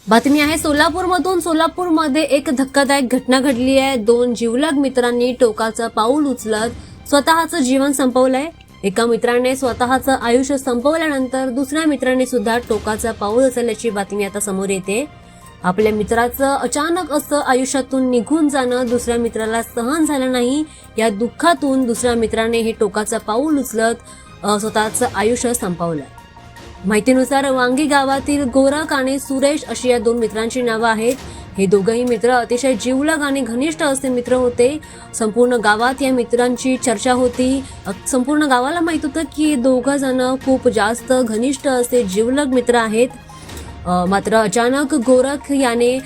बातमी आहे सोलापूरमधून। सोलापूरमध्ये एक धक्कादायक घटना घडली आहे। दोन जिवलग मित्रांनी टोकाचं पाऊल उचलत स्वतःचं जीवन संपवलंय। एका मित्राने स्वतःचं आयुष्य संपवल्यानंतर दुसऱ्या मित्राने सुद्धा टोकाचं पाऊल उचलल्याची बातमी आता समोर येते। आपल्या मित्राचं अचानक असं आयुष्यातून निघून जाणं दुसऱ्या मित्राला सहन झालं नाही। या दुःखातून दुसऱ्या मित्राने हे टोकाचं पाऊल उचलत स्वतःचं आयुष्य संपवलंय। माहितीनुसार वांगी गावातील गोरख आणि सुरेश अशी या दोन मित्रांची नावं आहेत। हे दोघंही मित्र अतिशय जिवलग आणि घनिष्ठ असे मित्र होते। संपूर्ण गावात या मित्रांची चर्चा होती। संपूर्ण गावाला माहित होतं की दोघं जण खूप जास्त घनिष्ठ असे जिवलग मित्र आहेत। मात्र अचानक गोरख याने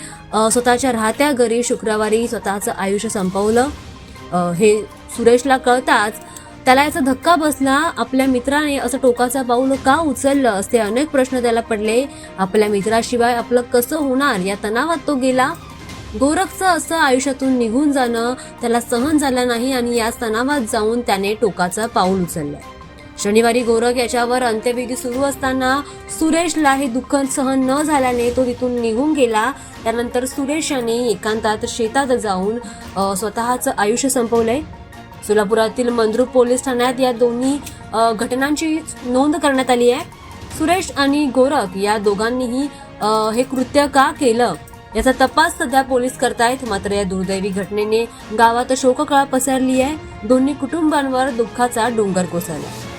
स्वतःच्या राहत्या घरी शुक्रवारी स्वतःचं आयुष्य संपवलं। हे सुरेशला कळताच त्याला याचा धक्का बसला। आपल्या मित्राने असं टोकाचं पाऊल का उचललं असे अनेक प्रश्न त्याला पडले। आपल्या मित्राशिवाय आपलं कसं होणार या तणावात तो गेला। गोरखचं असं आयुष्यातून निघून जाणं त्याला सहन झालं नाही आणि या तणावात जाऊन त्याने टोकाचं पाऊल उचललं। शनिवारी गोरख याच्यावर अंत्यविधी सुरू असताना सुरेशला हे दुःख सहन न झाल्याने तो तिथून निघून गेला। त्यानंतर सुरेश याने एकांतात शेतात जाऊन स्वतःचं आयुष्य संपवलंय। सोलापुरातील मंद्रुप पोलीस ठाण्यात या दोन्ही घटनांची नोंद करण्यात आली आहे। सुरेश आणि गोरख या दोघांनीही हे कृत्य का केलं याचा तपास सध्या पोलीस करतायत। मात्र या दुर्दैवी घटनेने गावात शोककळा पसरली आहे। दोन्ही कुटुंबांवर दुःखाचा डोंगर कोसळला।